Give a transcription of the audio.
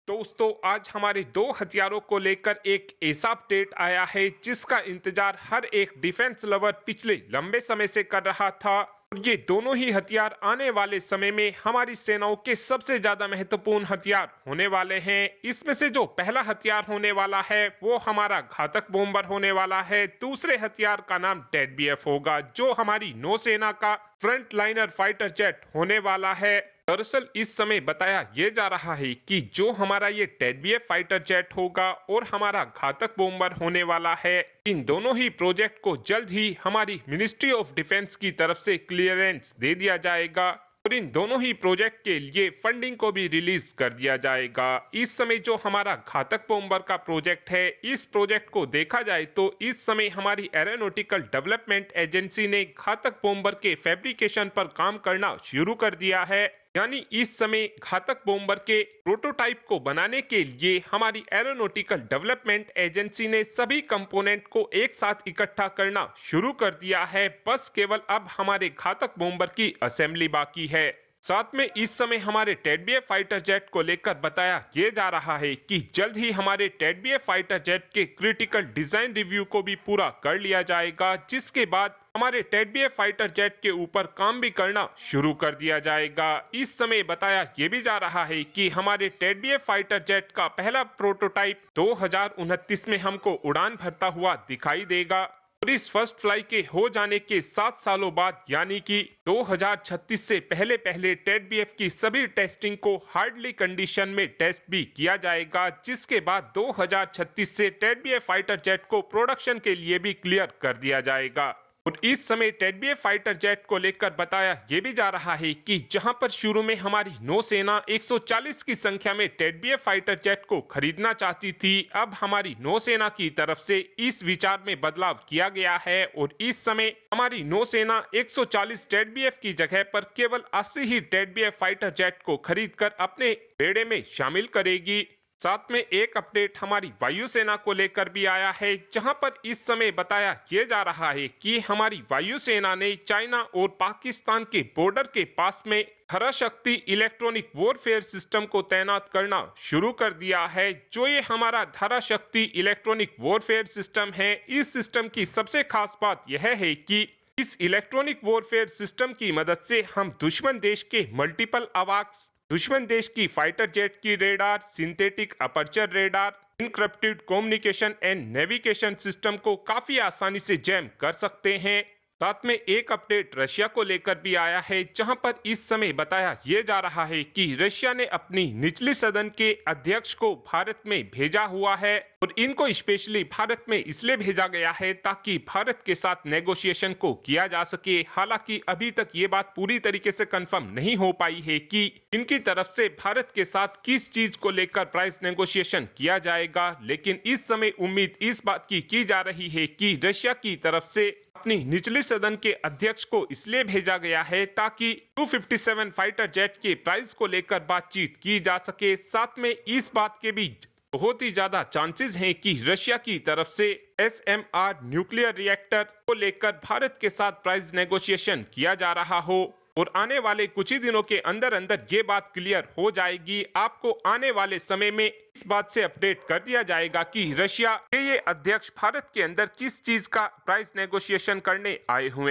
दोस्तों आज हमारे दो हथियारों को लेकर एक ऐसा अपडेट आया है जिसका इंतजार हर एक डिफेंस लवर पिछले लंबे समय से कर रहा था। और ये दोनों ही हथियार आने वाले समय में हमारी सेनाओं के सबसे ज्यादा महत्वपूर्ण हथियार होने वाले हैं। इसमें से जो पहला हथियार होने वाला है वो हमारा घातक बॉम्बर होने वाला है। दूसरे हथियार का नाम डेडबीएफ होगा जो हमारी नौसेना का फ्रंट लाइनर फाइटर जेट होने वाला है। दरअसल इस समय बताया यह जा रहा है कि जो हमारा ये टेडबीएफ फाइटर जेट होगा और हमारा घातक बॉम्बर होने वाला है, इन दोनों ही प्रोजेक्ट को जल्द ही हमारी मिनिस्ट्री ऑफ डिफेंस की तरफ से क्लियरेंस दे दिया जाएगा और इन दोनों ही प्रोजेक्ट के लिए फंडिंग को भी रिलीज कर दिया जाएगा। इस समय जो हमारा घातक बॉम्बर का प्रोजेक्ट है, इस प्रोजेक्ट को देखा जाए तो इस समय हमारी एरोनॉटिकल डेवलपमेंट एजेंसी ने घातक बॉम्बर के फैब्रिकेशन पर काम करना शुरू कर दिया है। यानी इस समय घातक बॉम्बर के प्रोटोटाइप को बनाने के लिए हमारी एरोनॉटिकल डेवलपमेंट एजेंसी ने सभी कंपोनेंट को एक साथ इकट्ठा करना शुरू कर दिया है। बस केवल अब हमारे घातक बॉम्बर की असेंबली बाकी है। साथ में इस समय हमारे टेडबीएफ फाइटर जेट को लेकर बताया यह जा रहा है कि जल्द ही हमारे टेडबीएफ फाइटर जेट के क्रिटिकल डिजाइन रिव्यू को भी पूरा कर लिया जाएगा, जिसके बाद हमारे टेडबीएफ फाइटर जेट के ऊपर काम भी करना शुरू कर दिया जाएगा। इस समय बताया यह भी जा रहा है कि हमारे टेडबीएफ फाइटर जेट का पहला प्रोटोटाइप 2029 में हमको उड़ान भरता हुआ दिखाई देगा और इस फर्स्ट फ्लाई के हो जाने के 7 सालों बाद यानी कि 2036 से पहले पहले टेडबीएफ की सभी टेस्टिंग को हार्डली कंडीशन में टेस्ट भी किया जाएगा, जिसके बाद 2036 से टेडबीएफ फाइटर जेट को प्रोडक्शन के लिए भी क्लियर कर दिया जाएगा। और इस समय टेडबीएफ फाइटर जेट को लेकर बताया यह भी जा रहा है कि जहां पर शुरू में हमारी नौसेना 140 की संख्या में टेडबीएफ फाइटर जेट को खरीदना चाहती थी, अब हमारी नौसेना की तरफ से इस विचार में बदलाव किया गया है और इस समय हमारी नौसेना 140 टेडबीएफ की जगह पर केवल 80 ही टेडबीएफ फाइटर जेट को खरीदकर अपने बेड़े में शामिल करेगी। साथ में एक अपडेट हमारी वायुसेना को लेकर भी आया है, जहां पर इस समय बताया यह जा रहा है कि हमारी वायुसेना ने चाइना और पाकिस्तान के बॉर्डर के पास में धराशक्ति इलेक्ट्रॉनिक वॉरफेयर सिस्टम को तैनात करना शुरू कर दिया है। जो ये हमारा धराशक्ति इलेक्ट्रॉनिक वॉरफेयर सिस्टम है, इस सिस्टम की सबसे खास बात यह है कि इस इलेक्ट्रॉनिक वॉरफेयर सिस्टम की मदद से हम दुश्मन देश के मल्टीपल अवाक्स, दुश्मन देश की फाइटर जेट की radar, synthetic aperture radar, encrypted communication and navigation system को काफी आसानी से जैम कर सकते हैं। साथ में एक अपडेट रशिया को लेकर भी आया है, जहां पर इस समय बताया यह जा रहा है कि रशिया ने अपनी निचली सदन के अध्यक्ष को भारत में भेजा हुआ है और इनको स्पेशली भारत में इसलिए भेजा गया है ताकि भारत के साथ नेगोशिएशन को किया जा सके। हालांकि अभी तक ये बात पूरी तरीके से कंफर्म नहीं हो पाई है कि इनकी तरफ से भारत के साथ किस चीज को लेकर प्राइस नेगोशिएशन किया जाएगा, लेकिन इस समय उम्मीद इस बात की जा रही है कि रशिया की तरफ से अपनी निचली सदन के अध्यक्ष को इसलिए भेजा गया है ताकि 257 फाइटर जेट के प्राइस को लेकर बातचीत की जा सके। साथ में इस बात के भी बहुत ही ज्यादा चांसेस हैं कि रशिया की तरफ से एसएमआर न्यूक्लियर रिएक्टर को लेकर भारत के साथ प्राइस नेगोशिएशन किया जा रहा हो और आने वाले कुछ ही दिनों के अंदर अंदर ये बात क्लियर हो जाएगी। आपको आने वाले समय में इस बात से अपडेट कर दिया जाएगा कि रशिया के ये अध्यक्ष भारत के अंदर किस चीज का प्राइस नेगोशिएशन करने आए हुए हैं।